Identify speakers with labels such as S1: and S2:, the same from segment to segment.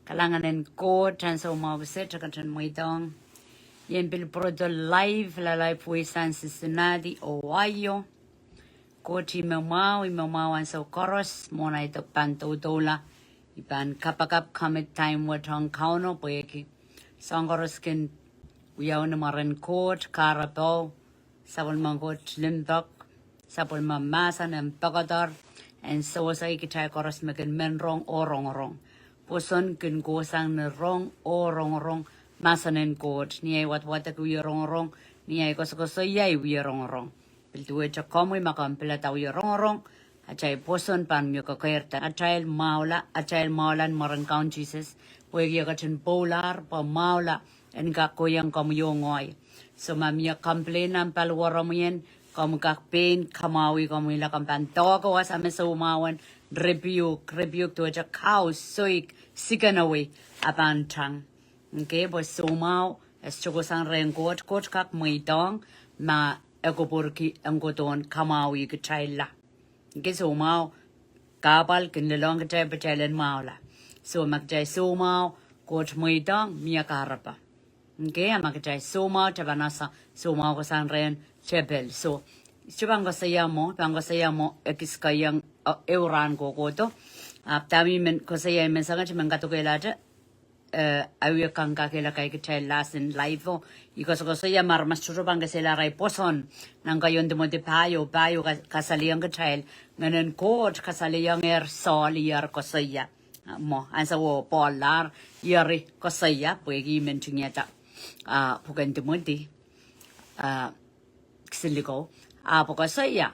S1: Kalanganin ko tan sa umawase takatan mo itong yen pilprodo live la live San Cincinnati Ohio ko ti imawawan sa koros mona ito pantodola ipan kapakap kamit time watong kauno poyeki sangkoros kin uyaw na maran court karapaw sabon mangot limdok sabon mamasa ng pagadar and so sa ikitay koros makin menrong orong Poson kin gosang na rong o rong masanen court niya wat kuya rong niya koso yay kuya rong piltuwe cha komoy makampila taw ya rong achay poson pan myo kakerta atail maulan maran count Jesus puegi kachin polar pa maula en kakoyang kamuyongoy so mamia complain ang palwaramien kamukak pain kamawi kamila kampan togo was ame so umawan rebuke to a cow soik sikanawi apan tang okay bo sumau es chogosang rengot kot kak muitong ma ekoporki angkoton kamawi kitaila okay sumau kapal kinlelong kitay bachalen maula so magjay sumau kot muitong mia karapa okay makjay sumau tabanasa sumau kosang ren chepel so Chubang ko saya mo ekiskayang euran ko to tami men ko saya men sanga chimen gato kelata awi kangka kela kai kitai lasin live ikos ko saya mar mas churu bang sela rai poson nang kayon de monte payo kasaliang kitai nganen coach kasaliang soliar ko saya mo ansa wo polar yari ko saya puegi men tingeta pukan de monte ksiliko Apo saya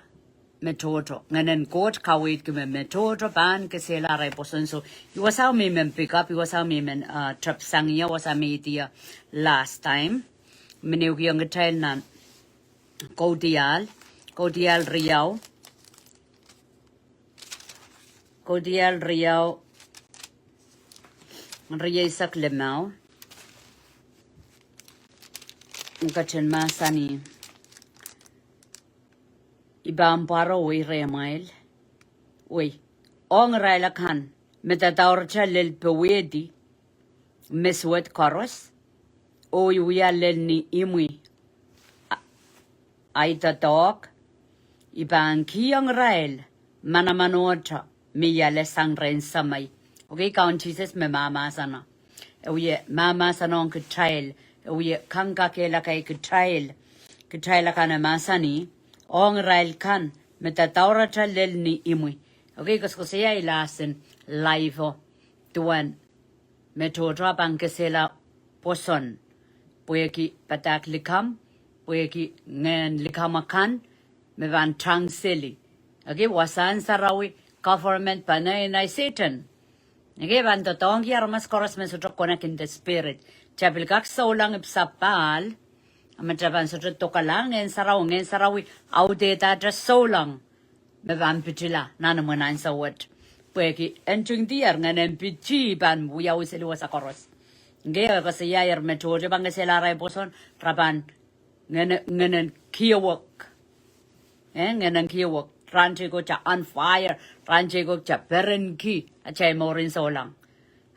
S1: metodo nganen court kawit kime metodo ban kesela rai poson so iwasaw me men pick up iwasaw me men trap sangia wasa media last time meneu yang kitail nan Kitail Riau sak lemau ngkachen masani Ibang paro we remail. We. Ong raila kan. Metataurcha lel pewedi. Meswet koros. O yuya lel ni imwi. Aita tok. Ibang kiyang rail. Manamanocha. Miyale sang ren samay. Okay, count Jesus me mama sana. Uye mama sanong kitail. Uye kangka kela kay kitail. Kitail ka na masani. Ong rail kan metataurata lel ni imwi okay ko saya ilasen live tuan metotra bangkesela poson pueki patak likam pueki ngen likamakan mevan trangseli okay wasan sarawi government panay na Satan okay van to tong yar mas koros mesutro connect in the spirit chapel kak so lang ipsapal Amajaban sa tokalang ngen sarawi audeta just so long mevan pitila nanamunan sa wat pueki entung diar nganen pichi ban buyaw sila sa koros ngaya kasi yayar metodo bang sila ray poson raban nganen kiwok nganen kiwok ranche ko cha on fire ranche ko cha berenki achay morin so lang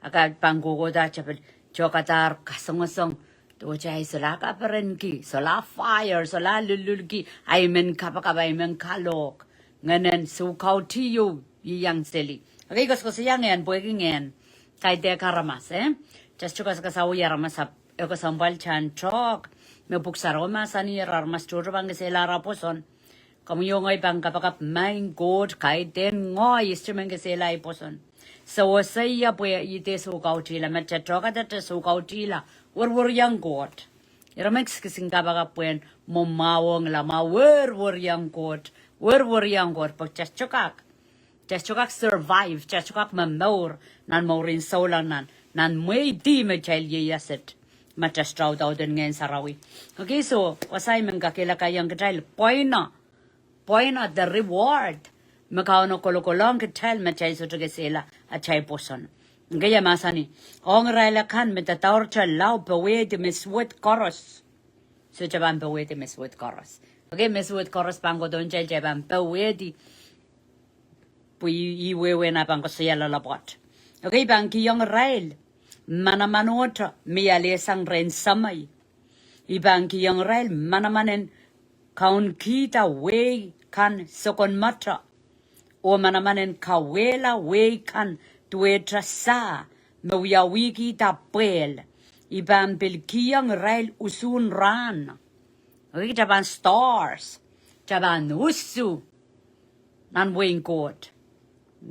S1: agad panggugo da chapel chokatar kasongosong Wajay sala ka perenki, sala fire, sala lululki, ay men kapakabay men kalok, nganen sukaw tiyo yang seli. Okay, ko siyang yan, pwedeng yan, kay de karamas, Just chukas kasaw yaramas ap, eko sambal chan chok, me buksaro masani yararmas churo bang sila raposon. Kamuyong ay bang kapakap main god kay den ngoy istrumen sila iposon. So saya pwede ite sukaw tila, matchachoka dati sukaw tila, War yang god. Iramex kising kabaga puen momawong lama war yang god. War yang god pag chachokak survive chachokak mamor nan morin solang nan may di me child yaset machastraw daw din ngayon sarawi. Okay so wasay man kakila kayang kitail poina the reward makaw no kolokolong kitail machay so sila at chay poson. Gaya masani ong raila kan metataurcha lau pewede meswet koros so jaban pewede meswet koros okay meswet koros pango don jaban pewede pui iwewe na pango siya lalabot okay bang kiyong rail manamanota miyale sang ren samay. Ibang kiyang rail manamanen kaun kita way kan sokon matra. O manamanen kawela way kan tuetra sa mawya wiki ta pel. Ibang pilkiyang rail usun ran. Okay, jaban stars. Jaban usu. Nan wing court.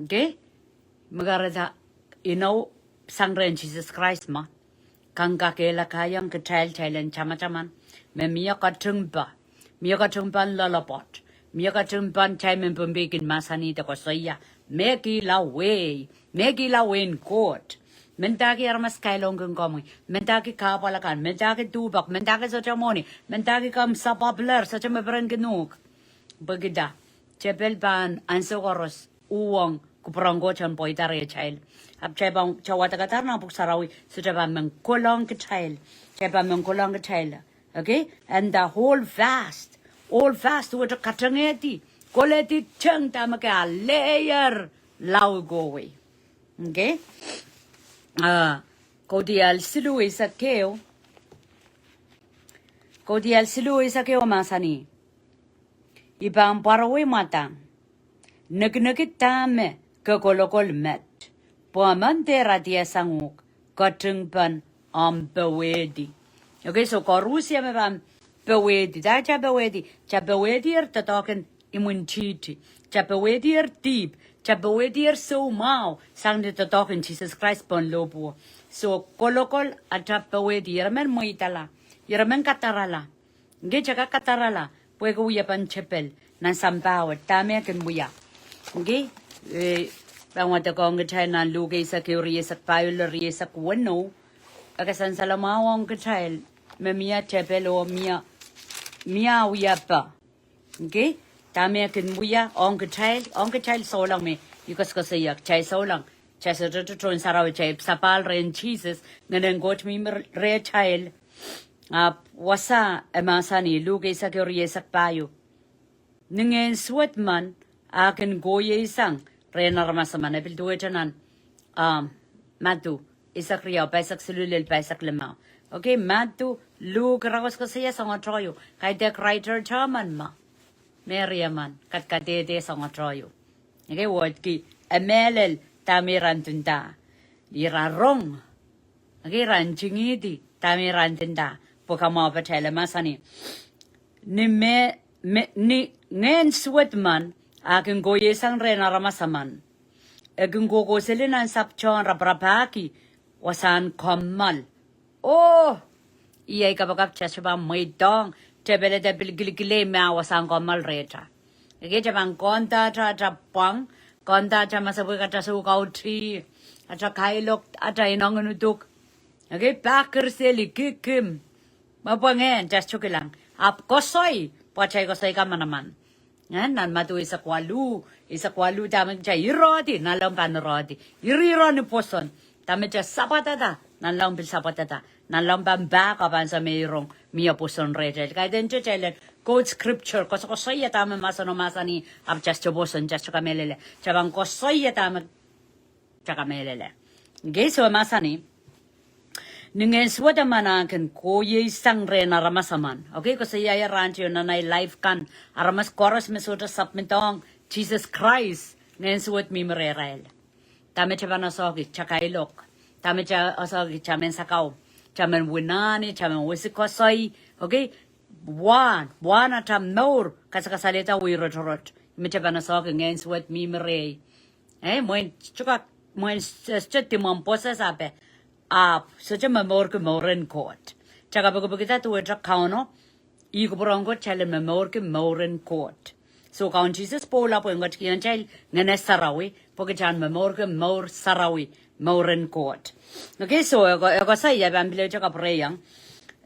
S1: Okay? Magarada, sangren Jesus Christ ma. Kang kakela kayang kitail and chamachaman. Me mia katumba. Mia katumban lullabot. Mia katumban time and bumbikin masanita kosaya. Meki la way. Meki la win court. Mentaki armas kailongan komi. Mentaki kapalakan. Mentaki tubak. Mentaki sochamoni. Mentaki kam sa popular. Sochamabran genuk. Bagida. Chepel ban ansokoros. Uwang. Kupranggo chan poitare child. Ab chabang chawatakatar na puksarawi. So chabang mengkolong Kitail. Chabang mengkolong Kitail. Okay? And the whole fast. All fast with a katangeti. Koleti chang tamaka layer lau go away. Okay? Kodial silu is a keo. Kodial silu is a keo masani. Ibang parawi matang. Nagnagit tame. Kakolokol met. Puamante radia sanguk. Katungpan bewedi. Okay, so korusia me bam bewedi. Da cha bewedi. Cha bewedi tatoken imunchiti. Cha bewedi deep. Cha bewedi so mau. Sang de tatoken Jesus Christ pon lobo. So kolokol ata bewedi. Yermen moitala. Yermen katarala. Nge chaka katarala. Puego uya pan chepel. Nan sampawa. Tame ken buya. Okay? Bangwata kong Kitail na lugay sa kiuriyasak payulariyasak wano. Akasan salamawang Kitail. Mamia chepelo mia uya pa. Okay? Tame kin buya ong Kitail solang me. Yukas ko sayak chay solang. Chay sa tututron saraw chay sapal rin Jesus. Ngayon got mi re child. Wasa emasani lugay sa kiuriyasak payo. Nungen swat man. Akin goye isang rena ramasaman apil duwe tanan matu isak riyaw paisak silulil paisak lemao. Okay, matu lu karawas ko siya sa ngotroyo kay dek writer chaman ma meriaman katkatete sa ngotroyo. Okay, word ki emelel tamiran tunda lirarong. Okay, ranchingiti tamiran tunda pokama patela masani ni ngen swetman akin goye sang rena ramasaman. Akin gogo silinan sapchon raprapaki. Wasan kamal. Oh! Iyay kapagap chasabang may dong. Tebele de bilgiligile mea wasan kamal reta. Ige chabang konta cha chapang. Konta cha masabu ka chasukaw tri. Acha kailok acha inonganutuk. Ige bakir sili kikim. Mapangen chas chukilang. Ap kosoy. Pachay kosoy ka manaman. Nan matu isakwalu tamang cha irodi nalampan rodi iriro ni poson tamang cha sapatata nalambil sapatata nalampan back aban sa mayroong miya poson rejel kaya din cha chelen code scripture ko soya tamang masani ab just boson just kamelele chabang ko soya tamang cha kamelele geso masani Nungen swada manakan koye sang rena ramasaman. Okay, ko saya ya rancho na life kan aramas koros mesuda sapmitong Jesus Christ ngen swat mi mererael. Tame cha bana sogi chakailok. Tame cha sogi chamen sakau. Chamen winani chamen wisikosoi. Okay, one atam nor kasakasaleta wirot. Mi cha bana sogi ngen swat mi merei. Moin chati mamposa sape. So memorke moren court. Chakabugita to a tracano, Igobrongo challenge memorke moren court. So count Jesus pull up and got Kian child, Nene Sarawi, Pokechan memorke more Sarawi, moren court. Okay, so I go say, I'm village of Rayang.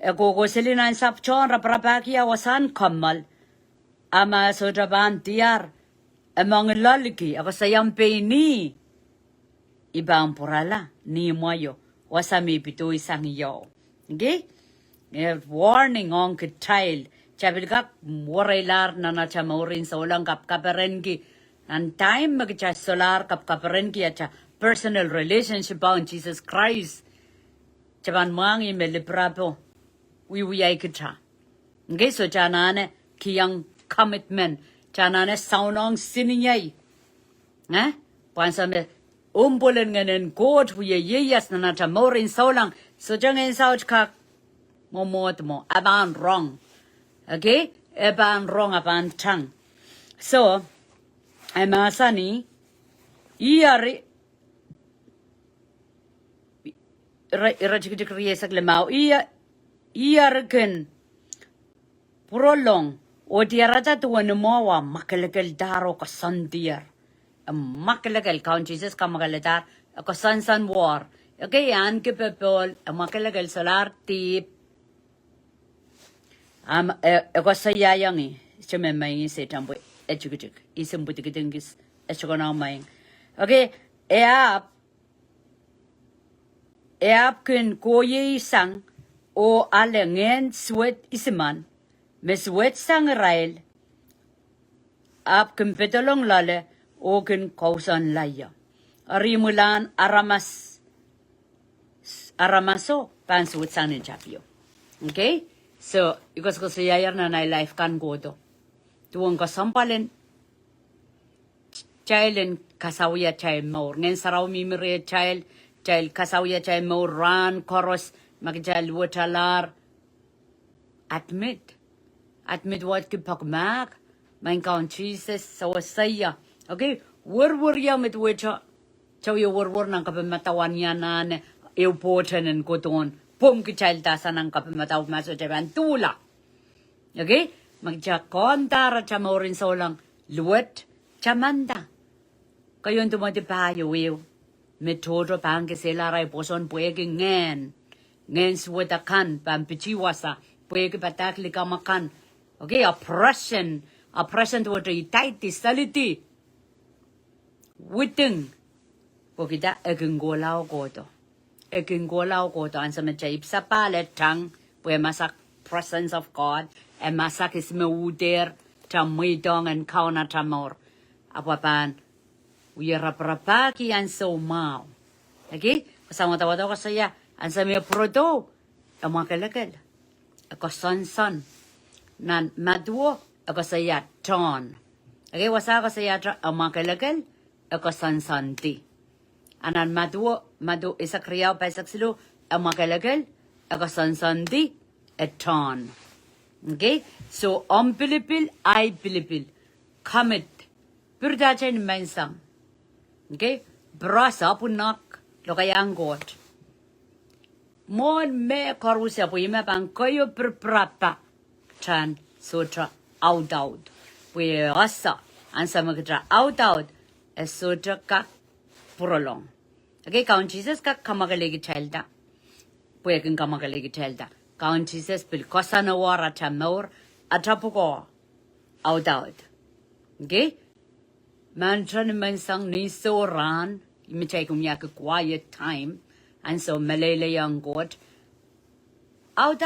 S1: A go Selina and Sapchon, Raprapakia was uncommon. Ama Sojaban Tiar among a loliki, I was a young pay ni. Ibang Purala, ni moyo. Wasami pito isang yo. Okay? Warning on Kitail. Chabilgak warailar na chamaurin sa ulang kapkaperenki. And time magcha solar kapkaperenki at personal relationship on Jesus Christ. Japan mangi me librapo. We ay kita. Okay, so janane kiyang commitment. Janane saunong sininyay. Pansa me umbulen nganen God we yeyas na nata morin saulang. So jangen sauch kak momot mo. Aban wrong. Okay? Aban wrong aban tang. So, amasani, iyari, rajik riyesak lemau, iyarikin, prolong, o diarata tuwan mo wa makalagal daro ka sandiar. Makalagal, Count Jesus ka makalagar, ka san war. Okay, yan kipepol, makalagal solar tip. Ako sayayang chumemay se tambo echugjuk isem butigidingis echugonamay. Okay, eap kun koye sang o alengen sweat isman me sweat sang rail ap kun petolong lale o kun kausan laya arimulan aramaso pan sweat sang in chapio. Okay, so ikos ko sayayar na life kan godo tuwang kasampalin child kasawiya child more ngen saraw mimire child kasawiya child more ran koros magjal watalar admit what ki pagmak mein Count Jesus so saya. Okay, wor ya mit wecha chaw yo wor nang kapamatawan yan na eupoten en koton pum ki child tasa nang kapamataw maso jaban tula. Okay, magjakontar chamorin solang luwet chamanda kayon tumati payo wiw metodo pang keselaray poson puwege ngen suwetakan pampichiwasa puwege patakli kamakan. Okay, oppression to what itaiti saliti witing pokita egengolao koto ansa mecha ipsa paletang puwe masak presence of God and masak is meuder tamidong and kauna tamor apapan uyarapapaki and so mau. Okay, kasama tawa ko saya ansa me prodo amakalakal ako son nan madwo ako saya ton. Okay, wasa ko saya amakalakal ako son ti anan madu isa kriyaw pa saksilo amakalakal ako son ti eton. Okay, so pilipil ay pilipil commit purdachen mensang. Okay, brasa punak lokayang got mon me korusya po ima pang koyo perprapa chan sutra out we asa ansa magtra out sutra ka prolong. Okay, Count Jesus ka kamagalegi chelda puya kin kamagalegi chelda Count Jesus pil kosana wara chamor atapuko out. Okay, mantra mensang ni so ran imitai kumya ka quiet time and so malele yang god out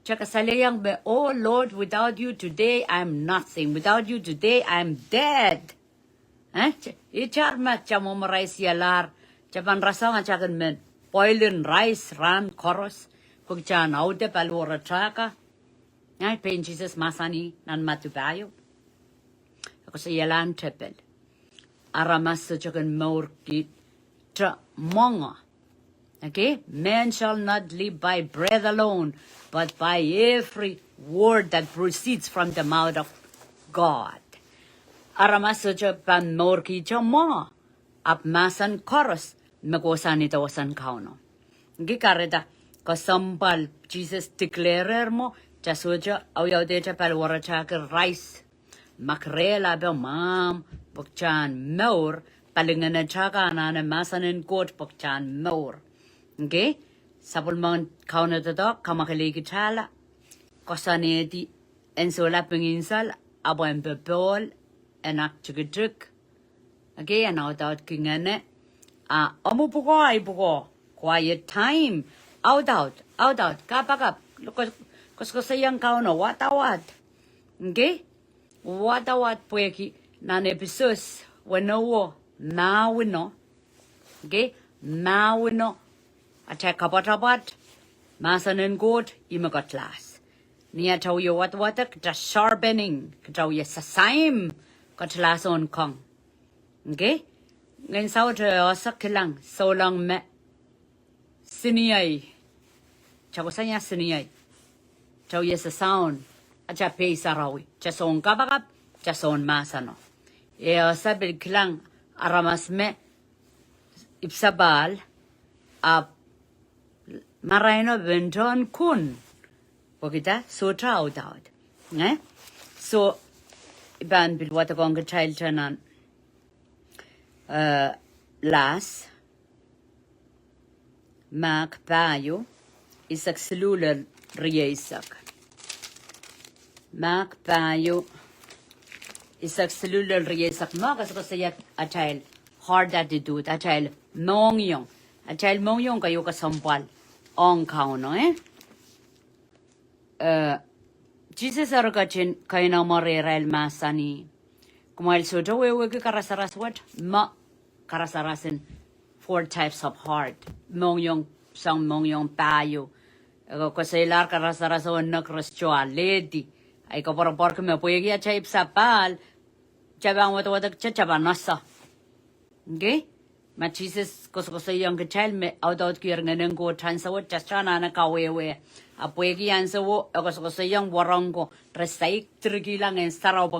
S1: chaka salayang be oh Lord, without you today I'm nothing, without you today I'm dead. Ichar ma chamo rice yalar chapan rasang chakan men boiling rice ran koros pagchan aude palwara chaka ay pain Jesus masani nan matubayo ako sa yalan tepel aramas sa chakan morki tra monga. Okay, man shall not live by bread alone but by every word that proceeds from the mouth of God. Aramas sa chapan morki cha monga apmasan koros magosan itawasan kauno. Okay, kareda kasampal Jesus declarer mo chasuja ayaw de chapal warachaka rice makrela be mam pagchan more palingan na chaka na masanin kot pagchan more. Okay, sabol man kauna to kamakaligi chala kosaneti ensola penginsal abo empepol enak chuguduk. Okay, and out kingane amupuko ay puko quiet time out kapakap kosko sayang kauno watawat. Okay, watawat pueki nan episos wano now we know. Okay, now we know attack kabat masanen good imagot las. Nia tau yo wat just sharpening tau ye sasaim got las on kong. Okay? Ngayon sa osak kilang so long me siniyay. Chago sa niya siniyay. Tau ye sa sound acha pay sarawi. Chason kabakap chason masano. E osabil kilang aramas me ipsabal a marino benton kun. Pagkita so trao daud. So iban bil wata kong child tanan las mak payo isak selulal riesak. Mak payo isak selulal riesak magas ko saya atail hard attitude atail mongyong kayo kasampal on kauno Jesus aragachin kaina morerail masani kumail soto wewe karasaras what ma karasarasin 4 types of heart mongyong payo ko selar karasaras on nakrostualedi ay ko por que me puede guiar chaip sapal chabang wata chabanasa okay ma Jesus ko yung child me out kir nganen ko transawat chana na kawewe apuegi ansawo ko yung warango resai trigilang en sarao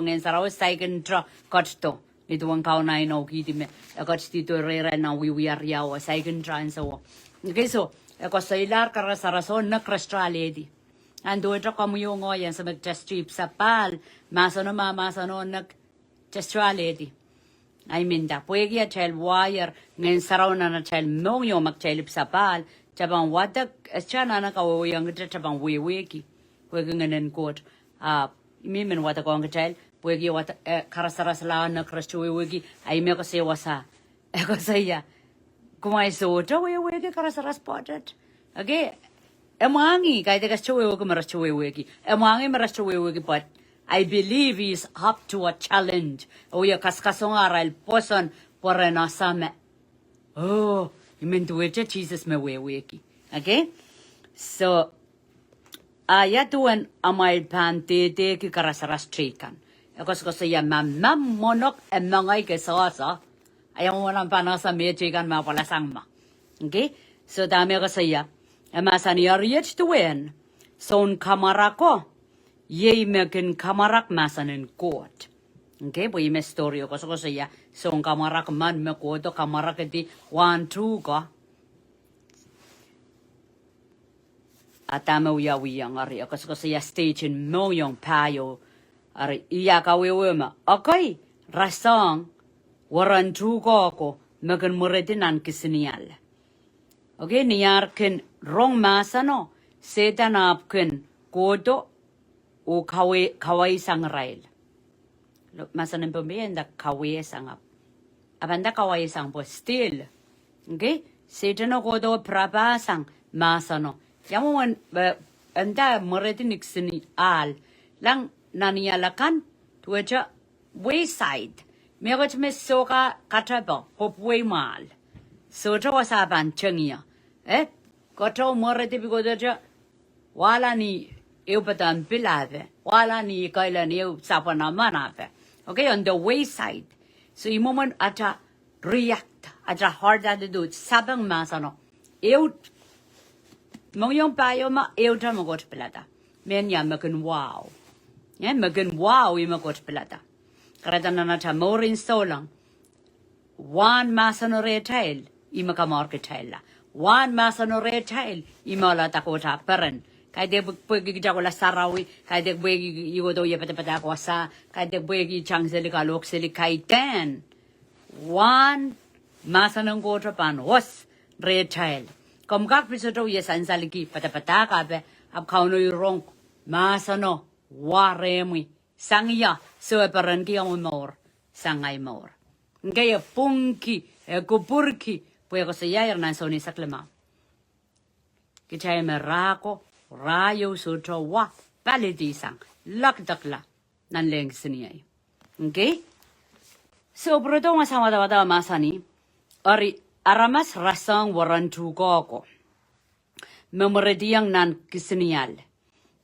S1: saigen tra kotto itu ang kauna ino kiti me ko tito rera na we are yaw saigen transawo okay so ko ilar karasarason na krastraledi ando ito kamu yung ngoyan sa mag-strip sapal masano nak trastraledi I mean da puegi a child wire ngayon saraw na child mongyo mag-child sapal chabang wadak chana na kawawang chabang weweki puegi ngayon kot imimin wadak ang child puegi watak karasaras lang na krasto weweki ay may kasi wasa ako saya kumay soto weweki karasaras potet okay emangi kahit kasto weweki marasto weweki emangi marasto weweki pot I believe he's up to a challenge. Oh, ya kaskasong aral poson por nasame. Oh, imentu Jesus me weweki. Okay? So, ayatuan amay pantete ki karasaras trikan. Ekos ko saya mam monok emangay ke sasa. Ayaw mo lang panasa me trikan mapalasang ma. Okay? So, dami ko saya. Emasani ariyach to win. Son kamara ko. Ye mekin kamarak masanin kot. Okay, boy me story ko so ya so kamarak man me ko to kamarak di 1 2 ko. Atama uya ari ko so ya stage in moyong payo ari iya ka wewe ma. Okay, rasang waran 2 ko mekin muredinan kisinial. Okay, niyarkin rong masano setanapkin kodo o kawai sangrail. Masanin po ba da kawai sangap. Abanda kawai sang po still. Okay? Sejano ko do prabasang masano. Yamuan anda moretinik sini al lang naniyalakan tuwaja wayside. Megot me soka kataba hopway mal. Soja wasaban chengya. Koto moreti bigodaja wala ni eu patan pilave, wala ni kaila ni eu sapana manave. Okay, on the wayside. So yung moment ata react, ata hard attitude, sabang masano. Eu, mong yung payo ma, eu ta magot pilata. Men ya makin wow. Makin wow yung magot pilata. Karata na nata morin so lang. One masano retail, ima ka market tail la. One masano retail, ima la takota peren. Kaya de puwegi kita ko la sarawi, kaya de puwegi yugo do pata ko sa, kaya de puwegi chang sili kalok sili kay ten. One masanang ko trapan was retail. Kom kak piso do ye san saliki pata ka be, ab kauno yurong masano waremi sangya so paran ki ang mor sangay mor. Kaya pungki kupurki puwego sa yayar na so ni saklema. Kita merako rayo sutra wa validisang lakdakla nan leng siniyay. Okay? So, proto nga sa wada masani, ari aramas rasang waran tuko ko. memorediang nan kisnial.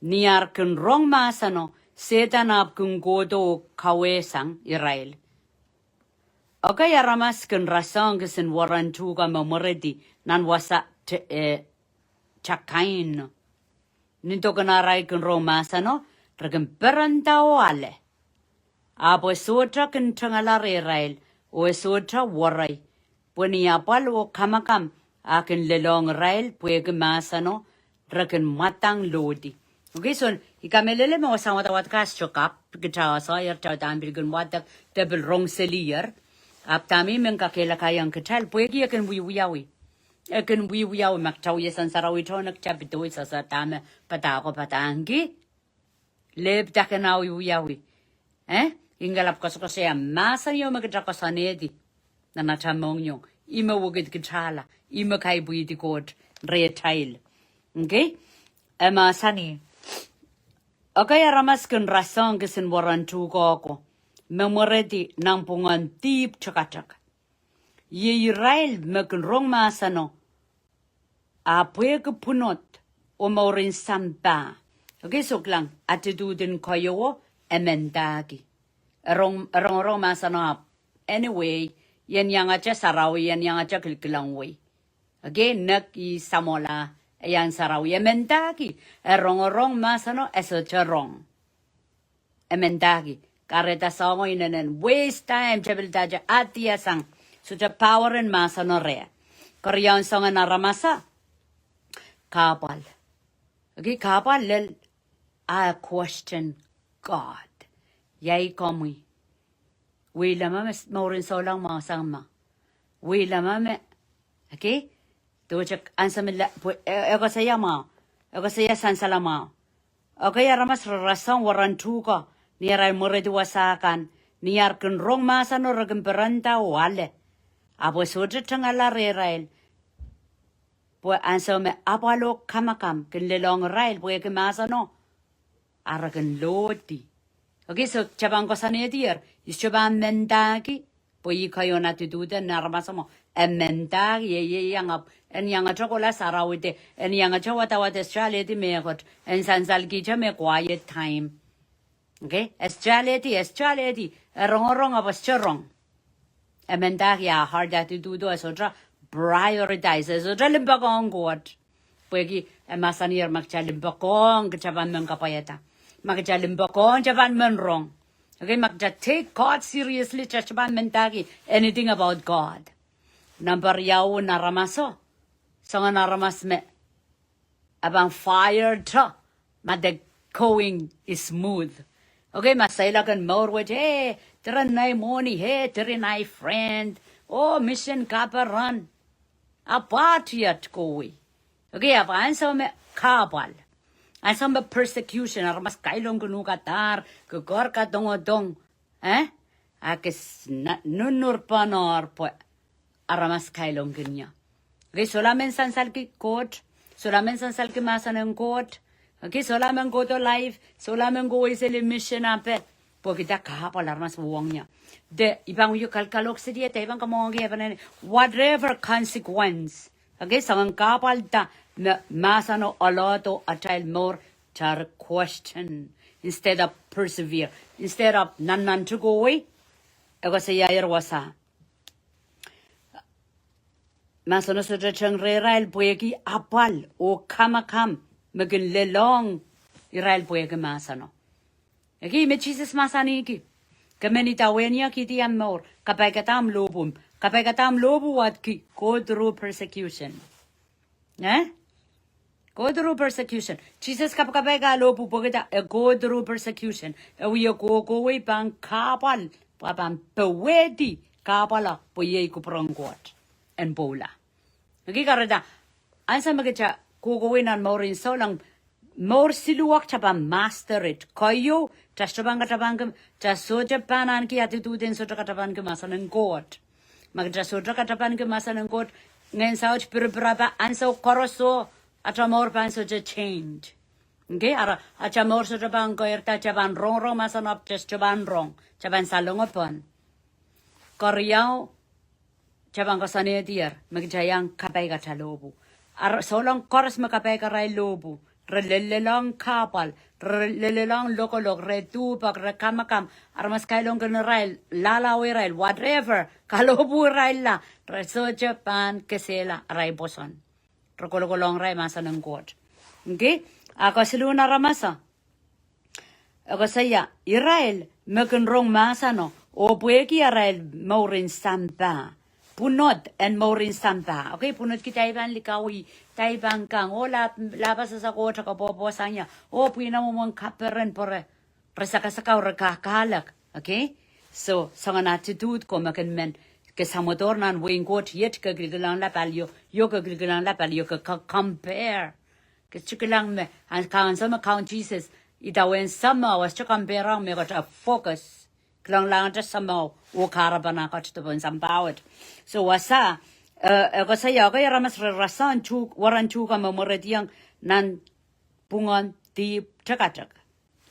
S1: Niar kun rong masano, setan ap kun godo kawesang Israel. Okay, aramas kun rasang kisin waran tuga memoredi nan wasa chakain. Nito kanaray kun rong masano, ragan perantao ale. Apo suotra kun tangalar Israel, o suotra waray. Puniapal o kamakam, akin lelong Israel, pueg masano, ragan matang lodi. Okay, so ikamelele mo sa watawat kas chokap, kita sa yer tao tambil gun watak double rong selier. Ap tami mengkakela kayang Kitail puegi akan wiwiyawi. Akan wiwiyawi maktaw yesan sarawi to nakchapito sa tame patako patangi. Leb takana wiwiyawi. Ingalap ko sa masa yo magdakasanedi. Na natamong yung ima wugid kitala, ima kay buiti kod retail. Okay? Sani. Okay, aramas kun rasang kisin waran tuko ako. Memoredi nang pungan tip chakachak. Ye Israel mekun rong masano. Apwe ke punot o maurin samba. Okay, so klang attitudin koyo emendagi. Rong masano. Anyway, yan yang aja sarawi, yan yang aja kilkilang way. Okay, nak I samola. Yan sarawi emendagi. Rong masano eso charong. Emendagi. Kareta songo inanen waste time chabil daja atia sang sucha power and masa no rea. Koryan songa na ramasa kapal. Okay, kapal lel I question God. Yay komi. Wila mame maurin solang masang ma. Wila mame. Okay? Tuwachak ansamila ego saya ma. Ego saya sansalama. Okay, aramas rasang warantuka. Niaray moredi wasakan, niar kun rong masano ragam peranta wale. Apo sudra tangala Israel. Po anso me apalo kamakam, kun lelong Israel, po ke masano. Aragan lodi. Okay, so chabang ko sanedier, is chabang mendagi, po kayo natitude narmasamo. Mendagi, yang up, and yang a chocolate sarawite, and yang a chawatawate strality mekot, and sansalkicha me quiet time. Okay, estrality, wrong abas wrong. Emendagi a hard attitude as otra prioritize as otra limbakong God. Pwegi emasanir magchalimbakong kachaban men kapayata. Magchalimbakong chaban men wrong. Okay, magja take God seriously chaban mentagi anything about God. Number yaw naramaso. Songa naramas me abang fired to. Madeg going is smooth. Okay, masayla kan more with hey, teranay money, hey, teranay friend, oh, mission kaparan, apatiyat kowi. Okay, apa ansa me kapal, ansa me persecution, aramas kailong kunukatar, kukor ka dongodong, akis nunur panor po, aramas kailong kanya. Okay, solamen sansal ki court, solamen sansal ki masa ng court. Okay, solamen go to live, solamen go is a mission ape. Pokita kahapon armas buwangnya. De ibang yu kalkalok sa dieta ibang kamongi evan whatever consequence. Okay, sangang kapal ta masano aloto atail more char question instead of persevere, instead of nan to go away. Ego sa yayar wasa. Masano sa chang reral poeki apal o kamakam. Magin lelong Israel puega masano. Aki me Jesus masani ki. Kamenita wenya kiti amor. Kapay katam lobu wat ki go through persecution. Go through persecution. Jesus kapay ka lobu pogita go through persecution. We go way pang kapal papang pewedi kapala poye kupranggot and bola. Aki karada ansa magacha kukuwinan mo rin so lang more siluwak chaba master it koyo tastabang katabang taso japanan ki attitudin so katabang masan ng god magtaso katabang masan ng god ngayon sa och pirbraba anso koroso at amor panso je change. Okay, ara at amor so jabang ko erta jaban rong masan up just jaban rong jaban salong upon koryaw jabang ko sanedier magjayang kapay katalobu so long chorus makapeka rai lobu relelelong kapal relelelong lokolog retu pag rekamakam armas kailong rai lalawi rai whatever kalobu rai la reso Japan kesela rai boson rokologolong rai masa ng god okay ako siluna ramasa ako saya Israel mekenrong masa no o pueki Israel maurin sampa punot and maurin sampa. Okay, punot Kitail likawi, Taiban kang, o labas sa kota ka sanya, o pina mo mong kaperen pore, resakasakaw rekakalak. Okay? So, sa nga attitude ko makin men, kasamotor nan wing kot yet kagrigalang lapalyo, yo kagrigalang lapalyo compare. Kachikilang me, and count some account Jesus, itawen sama was to compare me got a focus. Klang lang just somehow ukaraban ako to pun sampawat. So wasa ako saya ako ramas rasan chuk waran chuka mamoretiang nan pungon di chakachak.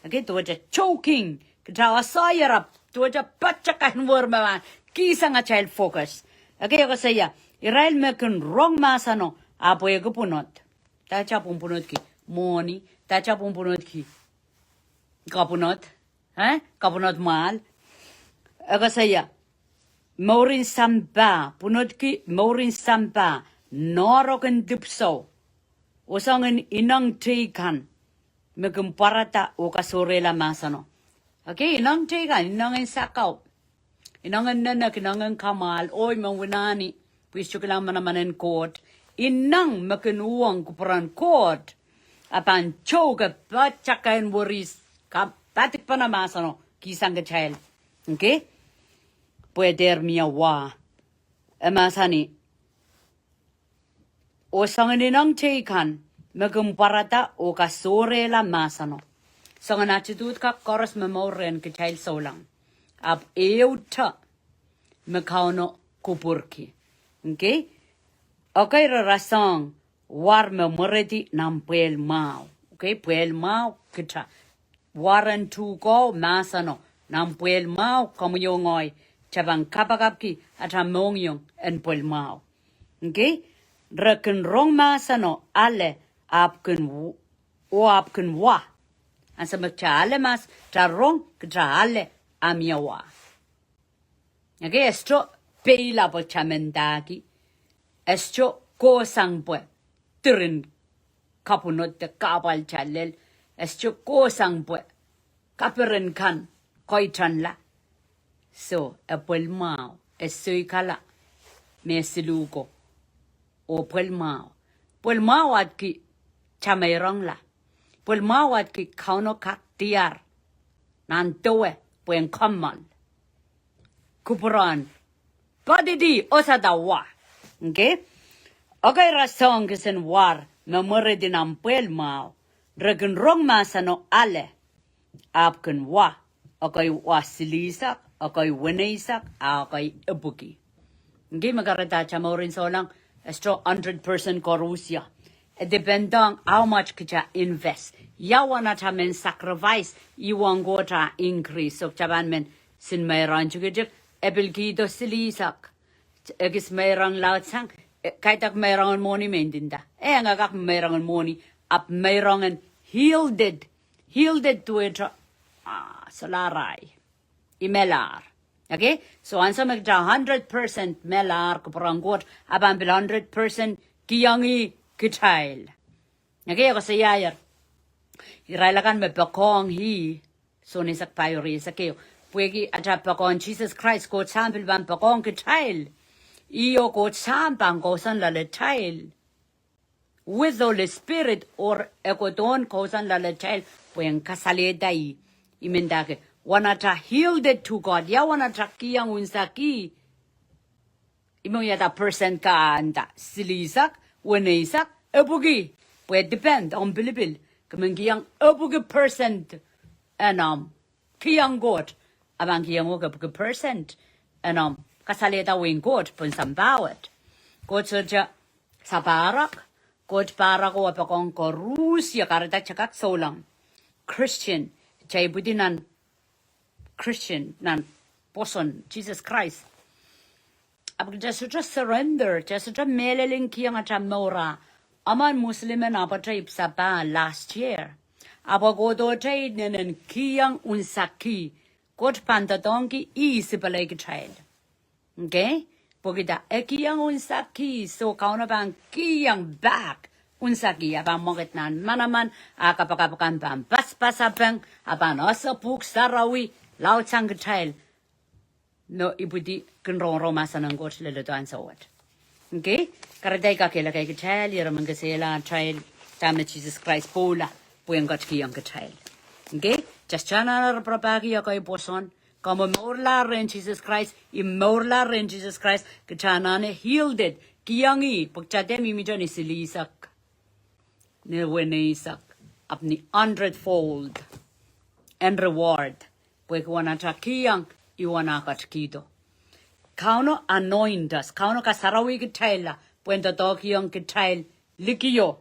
S1: Okay, to a choking. Kita asayarap to a patchakan worma kisa nga child focus. Okay, ako saya Israel mekan wrong masano apo ego punot. Tacha punot ki moni, tacha punot ki kapunot, kapunot mal. Ako saya, maurin sampa, punot ki maurin sampa, norokan dipso, usangan inang tikan, megumparata o kasurela masano. Okay, inang tikan, inang sakaw, inang nanak, inang kamal, oy mawinani, pwisto ka lang manamanin court, inang makinuwang kuparan court, apan choga patchakain waris, kapatik pa na masano, kisang ka child. Okay? Pueder mia wa. Emasani. O sanganinang tikan, magumparata o kasore la masano. Sangan attitude ka koras memoren Kitail solang. Ab euta mekauno kupurki. Okay? Okay, rasang war memoreti nam puel mau. Okay, puel mau kita. Waran tu ko masano. Nam puel mau como yo ngoy. Chabang kapakapki at hamongyong en puel mau. Okay? Reken rong masano ale apken o apken wa. Asa magcha ale mas tarong kcha ale amiawa. Okay? Esto peila po chamendaki. Esto ko sangpwe. Tirin kapunot de kapal chalel. Esto ko sangpwe. Kapirin kan. Koi chan la. So, puel mau, soy kala, me siluko, o puel mau. Puel mau at ki chamerong la. Puel mau at ki kauno kak tiar. Nantoe, puen kamal. Kupuran. Padidi, osada wa. Okay? Okay, rasong kisen war, memore dinam puel mau. Regen rong masano ale. Apken wa. Okay, wasilisak. Okay, winaisak, okay, ibuki. Hindi magarata chamaurin so lang, estro 100% korusya. It depends on how much kita invest. Yawa na chamen sacrifice, iwang go ta increase. So chaban men sin mayroon chugijik, ebilgido silisak. Egis mayroon lautsang, kaitak mayroon money mendinda. Nga kak mayroon money, up mayroon healed to it, solaray. Imelar. Okay? So, ansa magda 100% melar kuparanggot, abang bil 100% kiyangi Kitail. Okay? Ako sa yayar. Irailakan me bakong hi. So, nisak payori sa kayo. Puwegi atap bakong Jesus Christ ko sampil bang bakong Kitail. Iyo ko sampang ko san lalatail. With the Holy Spirit or ekoton ko san lalatail. Puweng kasaliday. Imendake. Wanata healed it to God. Ya wanata kiyang unsaki. Imo yata percent ka anda. Silisak, wanisak, ebugi. Pwede depend on bilibil. Kamang kiyang ebugi percent. Kiyang God. Abang kiyang ebugi percent. Kasalita wing God. Pun sambawat. God surja sa parak. God parak o apakong korusya. Karita chakak solang. Christian. Chay budinan. Christian nan person Jesus Christ. Abang just surrender, just meleling kiyang at mora aman Muslim na patay sapa last year. Aba godo tay nenen kiyang unsaki kot pantatongi isipalay child. Okay? Pogida ekiyang unsaki so kauna bang kiyang back unsaki abang moget nan manaman akapakan bang paspasapeng abang asa puk sarawi luhsang Kitail no ibudi kenrong masa nang got lele doan sawat. Okay? Karaday ka kila kay Kitail yara mangasela child tama Jesus Christ pola puyan got kiyang Kitail. Okay? Just chana na propagi ako iposon. Como mwahula in Jesus Christ, mwahula in Jesus Christ, kachana ne healed it. Kiyangi, pagchate mi midyo ni silisak. Ni wenisak. Apni 100-fold. And reward. Pwek wana cha kiyang, iwana kachkido. Kauno anoint us. Kauno kasarawi Kitail. Puento to kiyang Kitail. Likiyo.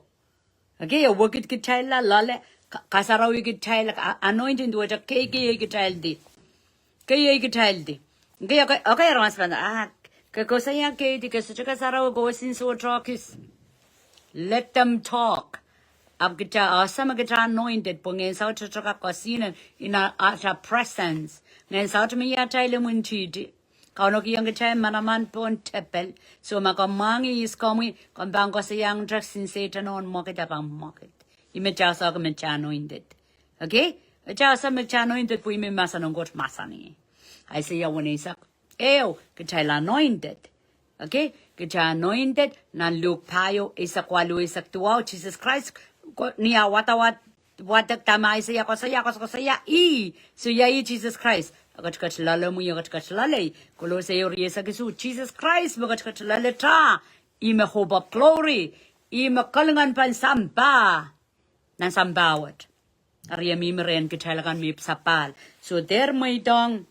S1: Okay, a workit Kitail lale. Kasarawi Kitail. Anointing to a keke Kitail di. Kaya Kitail di. Kaya okay ramas panda. Kakosaya kaya di kasachaka saraw go sin so talkis. Let them talk. Ab kita asama kita anointed po ngayon sa chaka kosinan in our presence. Ngayon sa mi yata ilumun chidi. Kauno kiyang kita manaman po tepel. So makamangi is kami kambang ko sa yang dress sin Satan on market abang market. Imejasa ko mecha anointed. Okay? Jasa anointed po imi masa nung got masa ni. I say ya wanisak. Ew, Kitail anointed. Okay? Kita anointed na Luke payo isak walu isak tuwa Jesus Christ niya watak tama isa ya ko saya I so ya I Jesus Christ. Agat lala mo yagat lalay. Kulo sa iyo riesa kisu Jesus Christ magat lalata. Ime hope of glory. Ime kalangan pan samba. Nan sambawat. Ariami meren Kitailagan mi sapal. So there may dong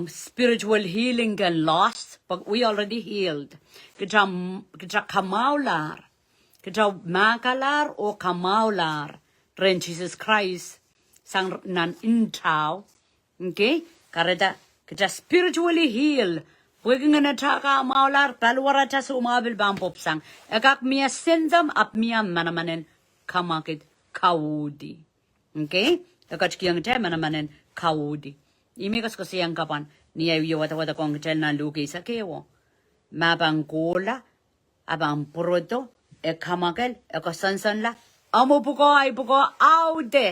S1: spiritual healing and lost, but we already healed. Kita kamaular. Kita makalar o kamaular. Ren Jesus Christ sang nan intao. Okay? Kareda kita spiritually heal. Pwede nga nataka maular talwara ta sumabil bampop sang. Ekak miya sendam ap miya manamanen kamakit kawudi. Okay? Takat kiyang tayo manamanen kawudi. Imikas ko siyang kapan, niya yung wata kong kitel na lugi sa kewo. Mabang kola, abang puroto, kamakel, kasansan la, amo puko ay puko aude.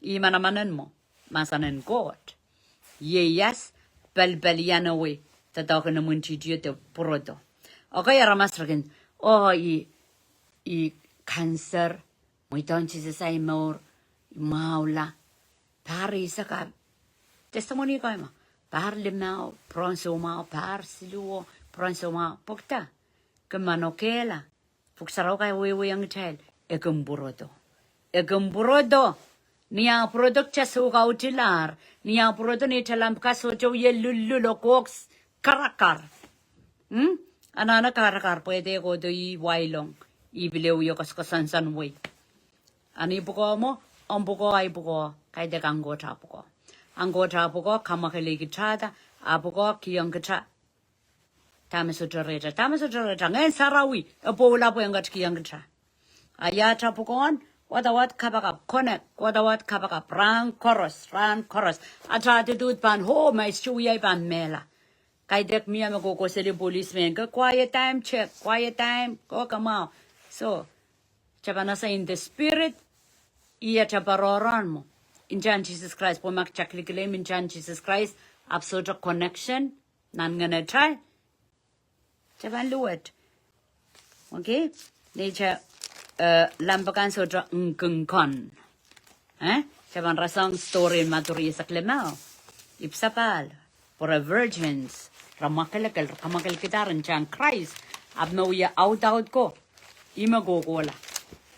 S1: Imanamanen mo, masanen kot. Yeyas, balbalianawe, tatawakan naman chidiyo te puroto. Okay, ramastrakin, cancer, Muiton Jesus ay mwahula. Par isa ka. Testimony ko mo. Par limao, pronso mao, par siluo, pronso mao. Pukta. Kamanokela. Puksaraw kay wewe ang Kitail. Ekumburodo. Niya product cha suka utilar. Niya product ni talam kaso jo ye lululo koks karakar. Anana karakar pwede ko do I wailong. Ibilew yo kaskasansan way. Ani buko mo, ang buko ay buko, kay dek ang gota buko. Ang gota buko, kamakali kitada, abuko kiyang kita. Tama sudareta, ngayon sarawi, wala po yung kiyang kita. Ayata bukoan, wadawat kabakap, connect, wadawat kabakap, ran chorus. Ata atitude pan, ho, may suyay pan mela. Kay dek miya magkukosili policeman, quiet time, check, quiet time, go kamao. So, Chabanasa in the spirit, iya chabaroran mo. In John Jesus Christ, po makchaklikilim in John Jesus Christ, absolute connection, nan nga na try. Chaban luwet. Okay? Nature, lambakan sotra ngkengkon. Chaban rasang story maturi sa klemao. Ipsapal, for a virgins, kamakal kitaran John Christ, abnawya out ko. Ima gogola.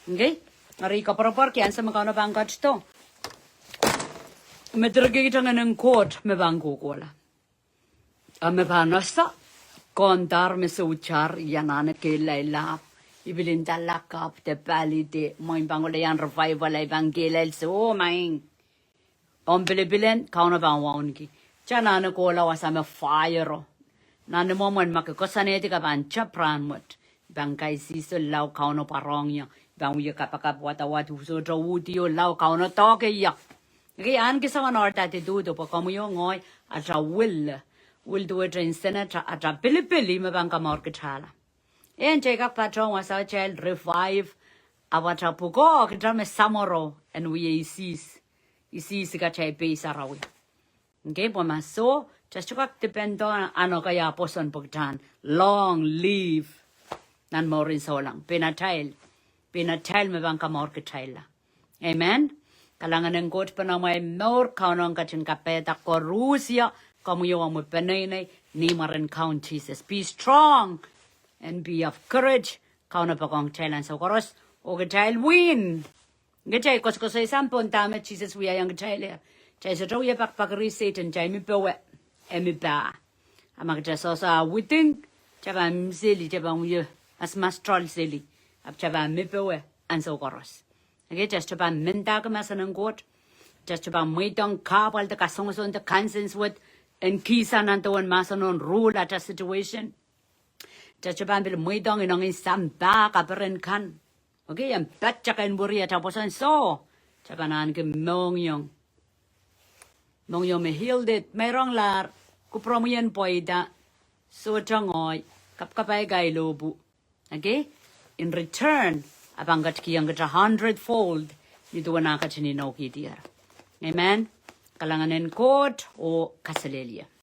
S1: Okay? Ngari ka parapar kyan sa makana bangkat to. Metragi kita nga ng court me bang gogola. Me banasa kontar me suchar yanane ke laila. Ibilin talakap te palite mo imbangola yan revival evangelel so maing. Ombilibilen kauna bang waunki. Chanana kola wasame fire. Nane mo man makikosaneti ka ban chapran mot. bangkai si so lau kauno parong ya bang uye kapakap wata watu so jo wuti yo lau kauno toke ya okay an ki sawan orta te du do pa kamu yo ngoi atra will do it in senate atra pili me bang kamor ke thala en je ka patron wa sa child revive awatra pugo ke drama samoro and we isis ka chai pe sarawi okay po maso just to depend on ano kaya poson pagtan long live nan morin solang pinatil me bang kamor ke thaila amen kalangan ng god pa na may nor kaunong kachin kapeta ko Russia kamuyo mo penay ni maran count Jesus be strong and be of courage kauna pa kong Thailand so koros o Kitail win ngechay ko sa sampon tama Jesus we yang Kitail chay sa ya pakpakri Satan chay mi pewe emi ba amag so sa within chabam sili chabam yo as mastrol sili ap chabam mi pewe an so koros okay just chabam menta ka masanang god just chabam muitong kapal ta kasongson ta conscience with and kisan antawan masanon rule at a situation Jajaban bil muidong inong isamba kaperen kan. Okay, yang baca kan buria taposan so. Jabanan ke mongyong me healed it. Merong lar kupromuyan poida so changoy kapkapay gay lobu. Okay, in return abangat kiyang gata 100-fold nito wanaka chininoki dear. Amen. Kalanganen kot o kasalelia.